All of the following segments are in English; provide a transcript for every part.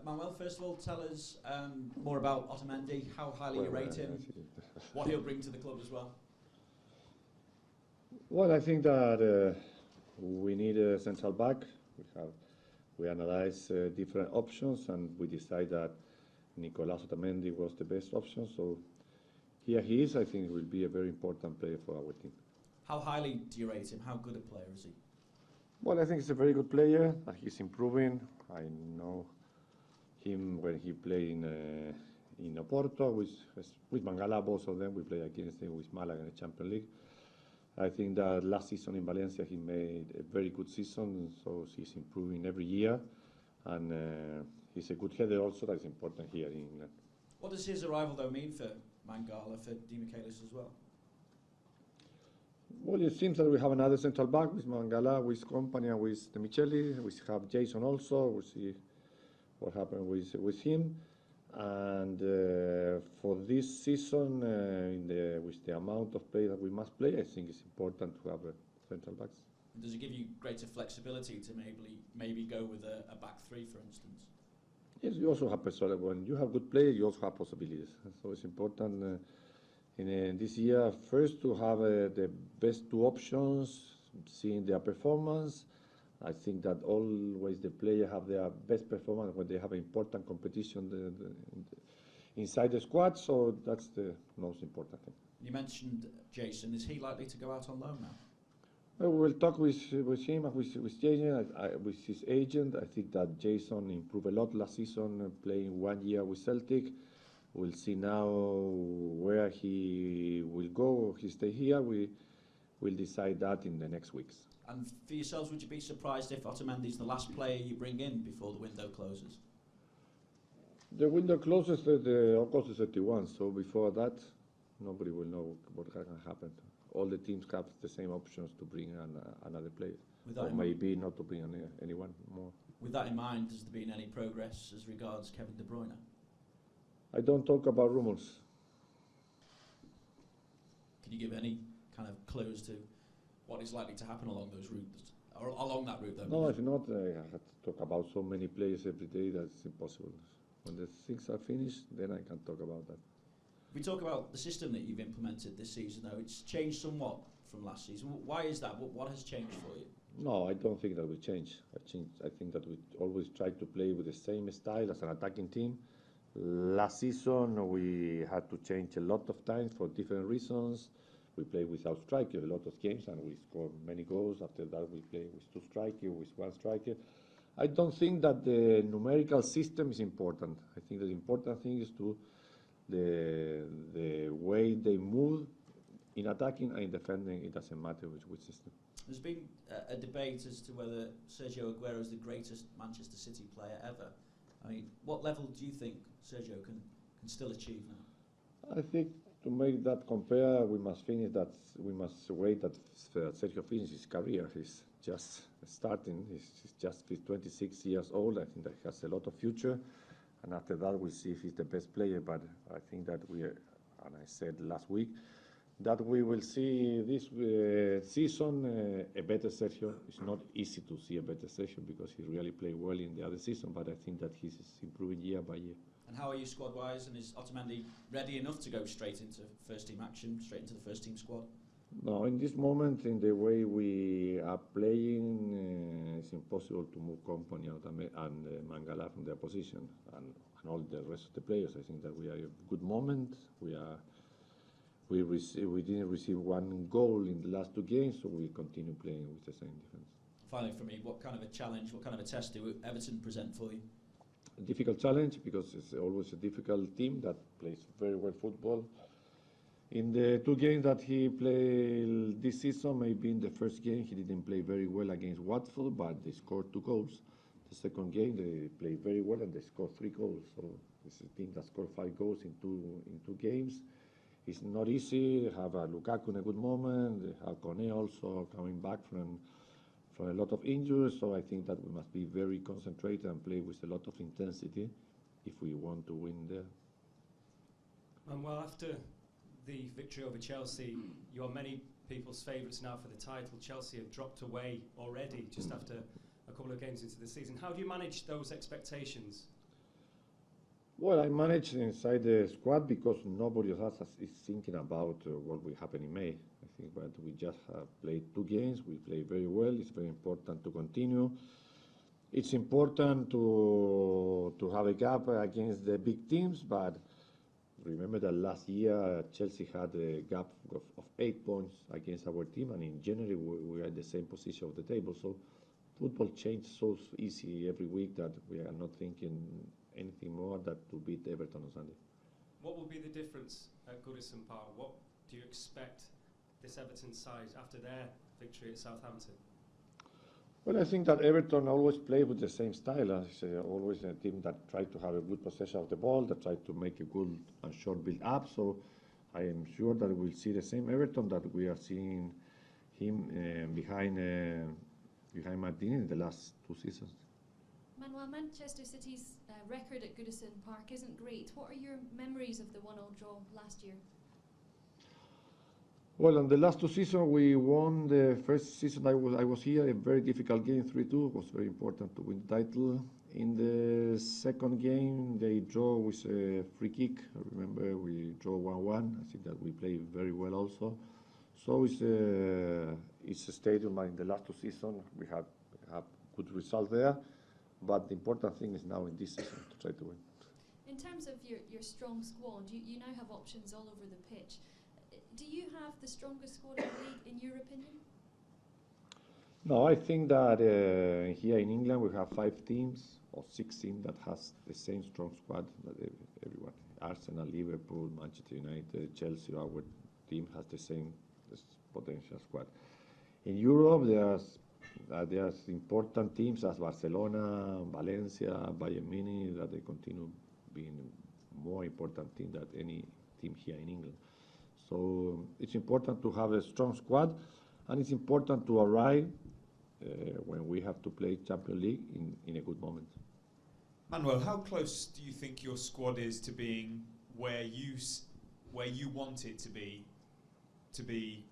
Manuel, first of all, tell us more about Otamendi, how highly you rate him, what he'll bring to the club as well. Well, I think that we need a central back. We analyze different options, and we decide that Nicolas Otamendi was the best option. So here he is. I think he will be a very important player for our team. How highly do you rate him? How good a player is he? Well, I think he's a very good player. He's improving. I know him when he played in Oporto with Mangala. Both of them we played against him with Malaga in the Champions League. I think that last season in Valencia he made a very good season, so he's improving every year, and he's a good header also. That's important here in England. What does his arrival though mean for Mangala, for Di Michaelis as well? Well, it seems that we have another central back with Mangala, with Company, and with De Micheli. We have Jason also. We'll see what happens with him. And for this season, with the amount of play that we must play, I think it's important to have central backs. And does it give you greater flexibility to maybe go with a back three, for instance? Yes, you also have possibilities. When you have good players, you also have possibilities. So it's important in this year first to have the best two options, seeing their performance. I think that always the players have their best performance when they have important competition inside the squad, so that's the most important thing. You mentioned Jason. Is he likely to go out on loan now? Well, we will talk with him, with Jason, with his agent. I think that Jason improved a lot last season, playing 1 year with Celtic. We'll see now where he will go, he stay here. We will decide that in the next weeks. And for yourselves, would you be surprised if Otamendi's the last player you bring in before the window closes? The window closes August 31, so before that, nobody will know what can happen. All the teams have the same options to bring another player, or maybe not to bring anyone more. With that in mind, has there been any progress as regards Kevin De Bruyne? I don't talk about rumors. Can you give any kind of clues to what is likely to happen along those routes, or along that route though? No, if not, I have to talk about so many players every day that's impossible. When the things are finished, then I can talk about that. We talk about the system that you've implemented this season though. It's changed somewhat from last season. Why is that? What has changed for you? No, I don't think that we changed. I think that we always try to play with the same style as an attacking team. Last season we had to change a lot of times for different reasons. We played without striker a lot of games and we scored many goals. After that we played with two strikers, with one striker. I don't think that the numerical system is important. I think the important thing is the way they move in attacking and in defending. It doesn't matter which system. There's been a debate as to whether Sergio Aguero is the greatest Manchester City player ever. I mean, what level do you think Sergio can still achieve now? I think to make that compare, we must wait that Sergio finishes his career. He's just starting. He's just 26 years old. I think that he has a lot of future. And after that, we'll see if he's the best player. But I think that and I said last week, that we will see this season a better Sergio. It's not easy to see a better Sergio because he really played well in the other season, but I think that he's improving year by year. And how are you squad-wise, and is Otamendi ready enough to go straight into first-team action, straight into the first-team squad? No, in this moment, in the way we are playing, it's impossible to move Company and Mangala from their position, and all the rest of the players. I think that we are at a good moment. We didn't receive one goal in the last two games, so we continue playing with the same defense. Finally, for me, what kind of a challenge, what kind of a test do Everton present for you? A difficult challenge because it's always a difficult team that plays very well football. In the two games that he played this season, maybe in the first game he didn't play very well against Watford, but they scored 2 goals. The second game they played very well and they scored 3 goals. So it's a team that scored 5 goals in two games. It's not easy. They have Lukaku in a good moment. They have Kone also coming back from a lot of injuries. So I think that we must be very concentrated and play with a lot of intensity if we want to win there. And well, after the victory over Chelsea, you are many people's favourites now for the title. Chelsea have dropped away already just after a couple of games into the season. How do you manage those expectations? Well, I manage inside the squad because nobody of us is thinking about what will happen in May. I think that we just have played 2 games. We play very well. It's very important to continue. It's important to have a gap against the big teams, but remember that last year Chelsea had a gap of 8 points against our team, and in January we are at the same position of the table. So football changes so easy every week that we are not thinking anything more than to beat Everton on Sunday. What will be the difference at Goodison Park? What do you expect this Everton side after their victory at Southampton? Well, I think that Everton always play with the same style. It's always a team that try to have a good possession of the ball, that try to make a good and short build-up. So I am sure that we'll see the same Everton that we are seeing him behind Martinez in the last 2 seasons. Manuel, Manchester City's record at Goodison Park isn't great. What are your memories of the 1-0 draw last year? Well, in the last 2 seasons, we won the first season I was here, a very difficult game, 3-2. It was very important to win the title. In the second game, they draw with a free kick. I remember we draw 1-1. I think that we played very well also. So it's a stadium, and in the last 2 seasons, we have good results there. But the important thing is now in this season to try to win. In terms of your strong squad, you now have options all over the pitch. Do you have the strongest squad in the league, in your opinion? No, I think that here in England we have 5 teams or 6 teams that has the same strong squad that everyone. Arsenal, Liverpool, Manchester United, Chelsea. Our team has the same potential squad. In Europe, there's important teams as Barcelona, Valencia, Bayern Munich that they continue being more important team than any team here in England. So it's important to have a strong squad, and it's important to arrive when we have to play Champions League in a good moment. Manuel, how close do you think your squad is to being where you want it to be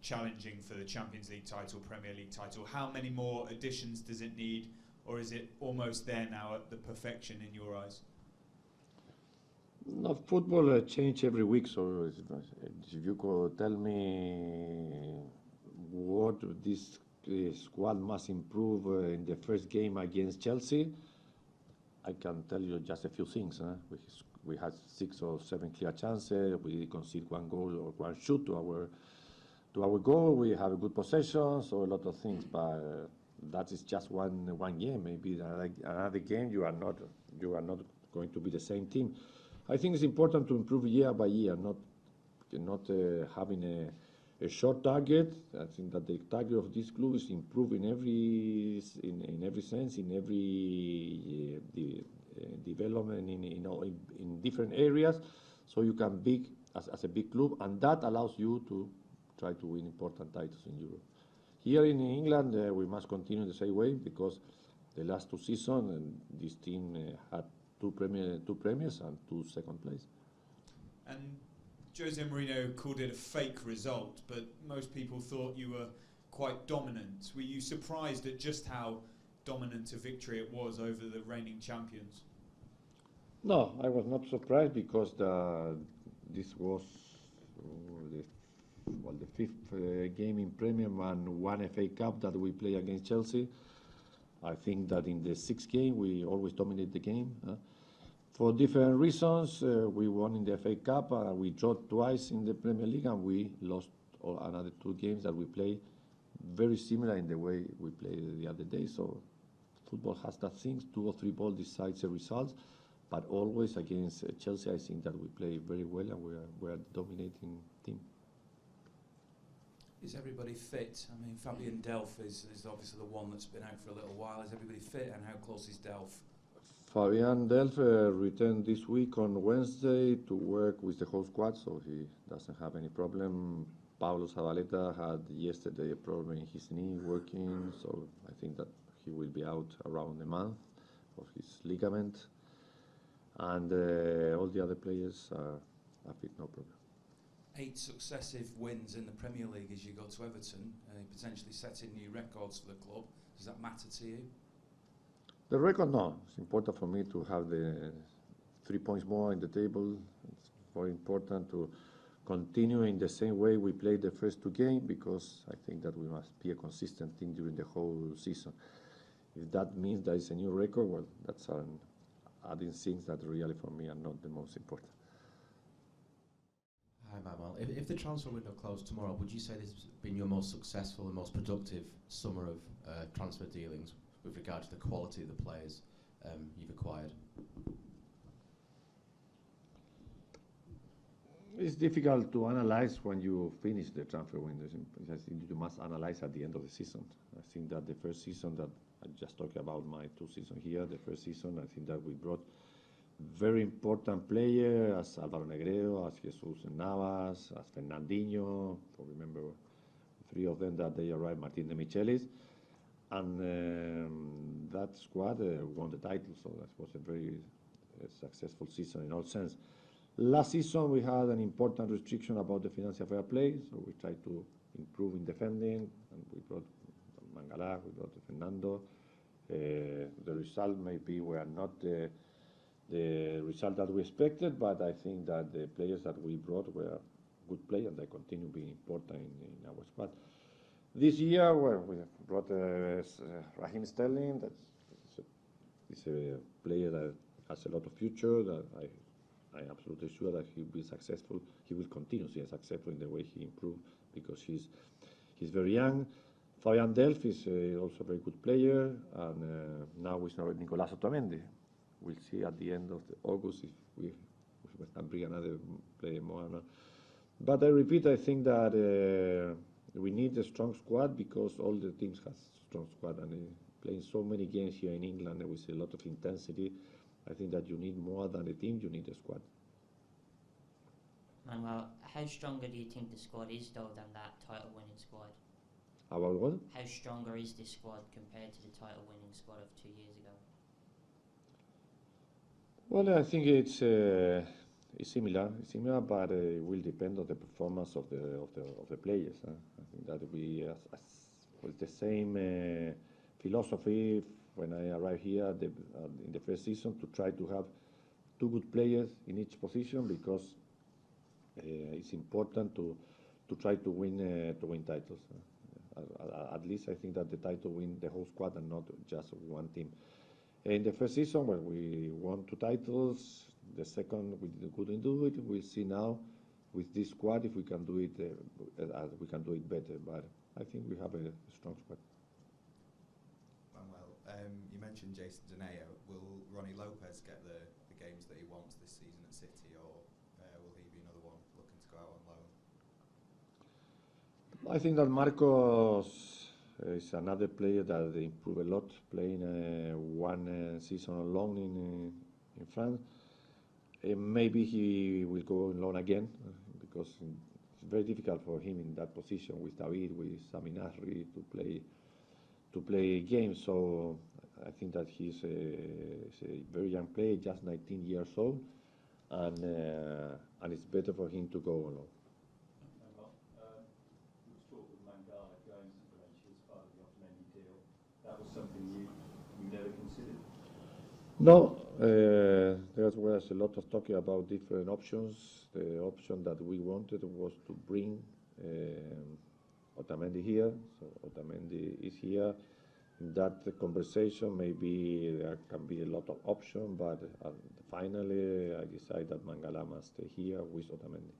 challenging for the Champions League title, Premier League title? How many more additions does it need, or is it almost there now at the perfection in your eyes? No, football change every week, so if you could tell me what this squad must improve in the first game against Chelsea, I can tell you just a few things. We had 6 or 7 clear chances. We conceded 1 goal or 1 shoot to our goal. We have a good possession, so a lot of things. But that is just one game. Maybe another game you are not going to be the same team. I think it's important to improve year by year, not having a short target. I think that the target of this club is improve in every sense, in every development in different areas, so you can be as a big club, and that allows you to try to win important titles in Europe. Here in England, we must continue the same way, because the last 2 seasons this team had 2 premiers and 2 second place. And Jose Mourinho called it a fake result, but most people thought you were quite dominant. Were you surprised at just how dominant a victory it was over the reigning champions? No, I was not surprised, because this was the 5th game in Premier and 1 FA Cup that we play against Chelsea. I think that in the 6th game we always dominate the game. For different reasons, we won in the FA Cup, we drew twice in the Premier League, and we lost another 2 games that we play very similar in the way we played the other day. So football has that thing, 2 or 3 balls decides the results, but always against Chelsea I think that we play very well, and we are dominating team. Is everybody fit? I mean, Fabian Delph is obviously the one that's been out for a little while. Is everybody fit, and how close is Delph? Fabian Delph returned this week on Wednesday to work with the whole squad, so he doesn't have any problem. Paulo Zabaleta had yesterday a problem in his knee working, so I think that he will be out around a month of his ligament. And all the other players are fit, no problem. 8 successive wins in the Premier League as you go to Everton, potentially setting new records for the club. Does that matter to you? The record, no. It's important for me to have the 3 points more in the table. It's very important to continue in the same way we played the first 2 games, because I think that we must be a consistent team during the whole season. If that means there is a new record, well, that's adding things that really for me are not the most important. Hi Manuel, if the transfer window closed tomorrow, would you say this has been your most successful and most productive summer of transfer dealings with regard to the quality of the players you've acquired? It's difficult to analyze when you finish the transfer window. I think you must analyze at the end of the season. I think that the first season that I just talked about, my 2 seasons here, the first season, I think that we brought very important players as Álvaro Negredo, as Jesus Navas, as Fernandinho. I remember 3 of them that they arrived, Martín de Michelis. And that squad won the title, so that was a very successful season in all sense. Last season we had an important restriction about the financial fair play, so we tried to improve in defending, and we brought Mangala, we brought Fernando. The result maybe were not the result that we expected, but I think that the players that we brought were good players, and they continue being important in our squad. This year, well, we brought Raheem Sterling. He's a player that has a lot of future. That I'm absolutely sure that he'll be successful. He will continue to be successful in the way he improved, because he's very young. Fabian Delph is also a very good player, and now we know Nicolas Otamendi. We'll see at the end of August if we can bring another player more or not. But I repeat, I think that we need a strong squad, because all the teams have strong squad, and playing so many games here in England with a lot of intensity, I think that you need more than a team, you need a squad. Manuel, how stronger do you think the squad is though than that title-winning squad? About what? How stronger is this squad compared to the title-winning squad of 2 years ago? Well, I think it's similar, but it will depend on the performance of the players. I think that we, with the same philosophy when I arrived here in the first season, to try to have 2 good players in each position, because it's important to try to win titles. At least I think that the title win the whole squad and not just one team. In the first season, when we won 2 titles, the second we couldn't do it. We'll see now with this squad if we can do it. We can do it better. But I think we have a strong squad. Manuel, you mentioned Jason Denayer. Will Ronnie Lopez get the games that he wants this season at City, or will he be another one looking to go out on loan? I think that Marcos is another player that improved a lot, playing 1 season on loan in France. Maybe he will go on loan again, because it's very difficult for him in that position with David, with Sami Nasri to play games. So I think that he's a very young player, just 19 years old, and it's better for him to go on loan. No, there was a lot of talking about different options. The option that we wanted was to bring Otamendi here. So Otamendi is here. In that conversation, maybe there can be a lot of options, but finally I decided that Mangala must stay here with Otamendi.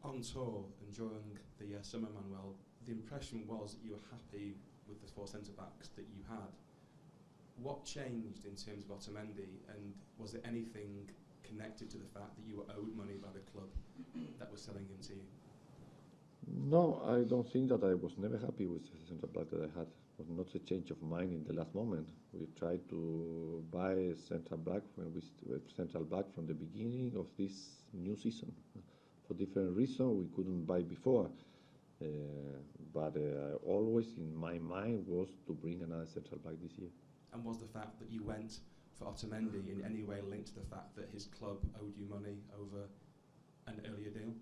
On tour and during the summer, Manuel, the impression was that you were happy with the 4 centre-backs that you had. What changed in terms of Otamendi, and was there anything connected to the fact that you were owed money by the club that was selling him to you? No, I don't think that I was never happy with the centre-back that I had. It was not a change of mind in the last moment. We tried to buy a centre-back when we central back from the beginning of this new season. For different reasons, we couldn't buy before. But always in my mind was to bring another central back this year. And was the fact that you went for Otamendi in any way linked to the fact that his club owed you money over an earlier deal?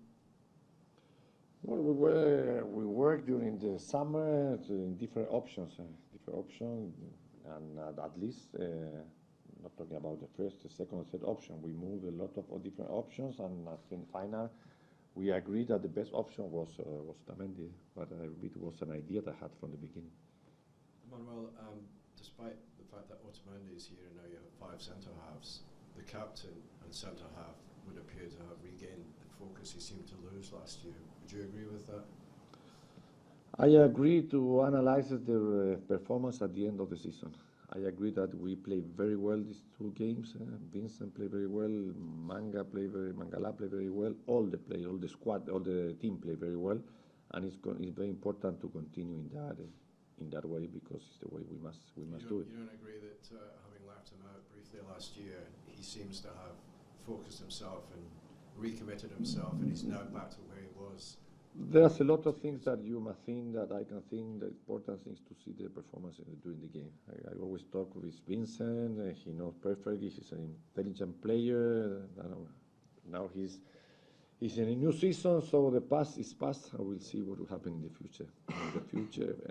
Well, we worked during the summer in different options, and at least not talking about the first, the second, third option. We moved a lot of different options, and I think final we agreed that the best option was Tamendi, but it was an idea that I had from the beginning. Manuel, despite the fact that Otamendi is here and now you have 5 centre halves, the captain and centre half would appear to have regained the focus he seemed to lose last year. Would you agree with that? I agree to analyze the performance at the end of the season. I agree that we played very well these 2 games. Vincent played very well. Mangala played very well. All the squad, all the team played very well, and it's very important to continue in that way because it's the way we must do it. You don't agree that having left him out briefly last year, he seems to have focused himself and recommitted himself, and he's now back to where he was? There's a lot of things that you must think that I can think. The important things to see the performance during the game. I always talk with Vincent. He knows perfectly. He's an intelligent player. Now he's in a new season, so the past is past, and we'll see what will happen in the future.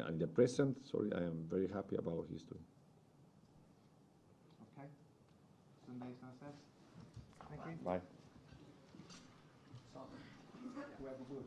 In the present, I am very happy about what he's doing. Okay. Sunday's downstairs. Thank you. Bye. Whoever would.